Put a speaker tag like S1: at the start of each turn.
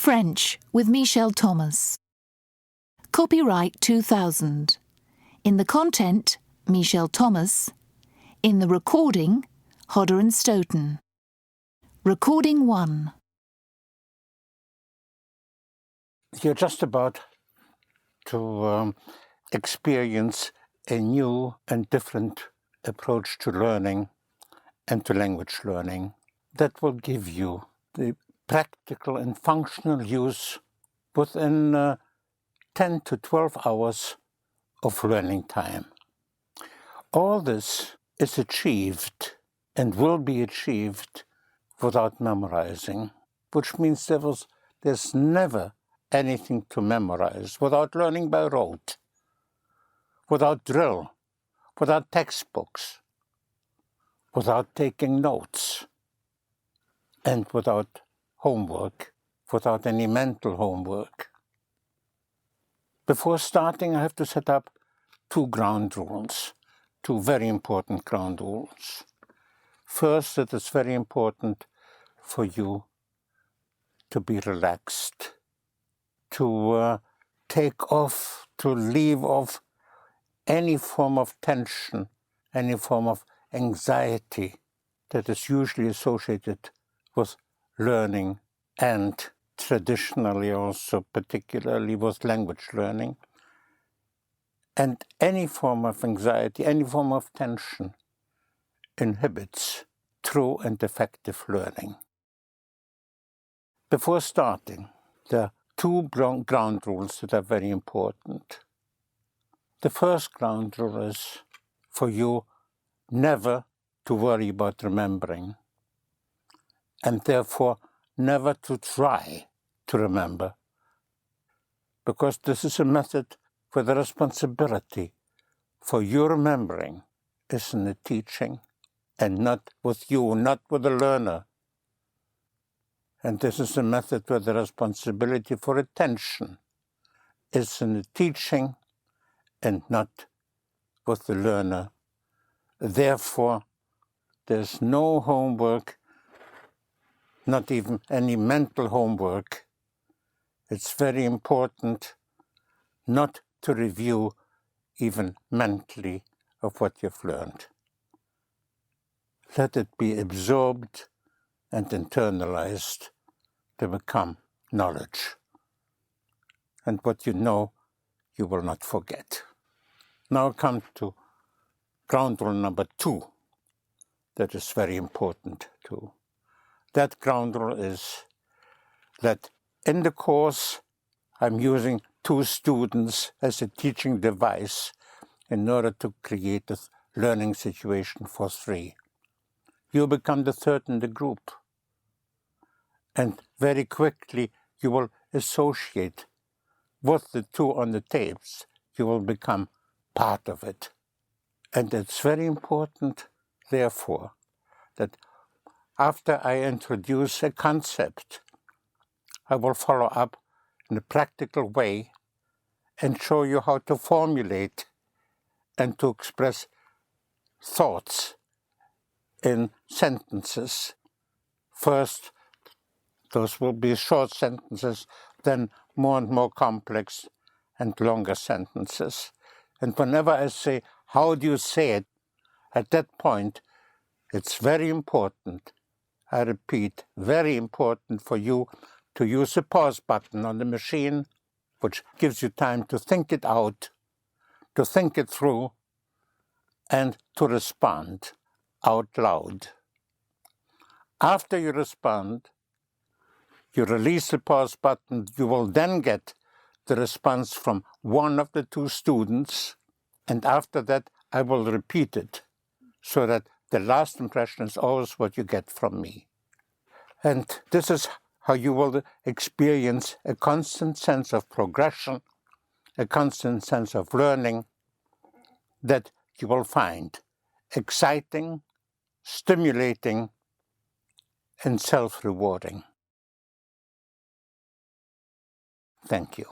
S1: French with Michel Thomas. Copyright 2000. In the content, Michel Thomas. In the recording, Hodder and Stoughton. Recording 1.
S2: You're just about to experience a new and different approach to learning and to language learning that will give you the practical and functional use within 10 to 12 hours of learning time. All this is achieved and will be achieved without memorizing, which means there's never anything to memorize, without learning by rote, without drill, without textbooks, without taking notes, and without homework, without any mental homework. Before starting, I have to set up 2 ground rules, 2 very important ground rules. First, it is very important for you to be relaxed, to take off, to leave off any form of tension, any form of anxiety that is usually associated with learning and traditionally also particularly with language learning. And any form of anxiety, any form of tension inhibits true and effective learning. Before starting, there are 2 ground rules that are very important. The first ground rule is for you never to worry about remembering, and therefore never to try to remember, because this is a method where the responsibility for your remembering is in the teaching and not with you, not with the learner. And this is a method where the responsibility for attention is in the teaching and not with the learner. Therefore, there's no homework, not even any mental homework. It's very important not to review even mentally of what you've learned. Let it be absorbed and internalized to become knowledge. And what you know, you will not forget. Now come to ground rule number 2. That is very important too. That ground rule is that in the course I'm using 2 students as a teaching device in order to create a learning situation for 3. You become the 3rd in the group. And very quickly you will associate with the 2 on the tapes. You will become part of it. And it's very important, therefore, that after I introduce a concept, I will follow up in a practical way and show you how to formulate and to express thoughts in sentences. First, those will be short sentences, then more and more complex and longer sentences. And whenever I say, how do you say it? At that point, it's very important, I repeat, very important for you to use the pause button on the machine, which gives you time to think it out, to think it through, and to respond out loud. After you respond, you release the pause button. You will then get the response from one of the 2 students, and after that I will repeat it so that the last impression is always what you get from me. And this is how you will experience a constant sense of progression, a constant sense of learning that you will find exciting, stimulating, and self-rewarding. Thank you.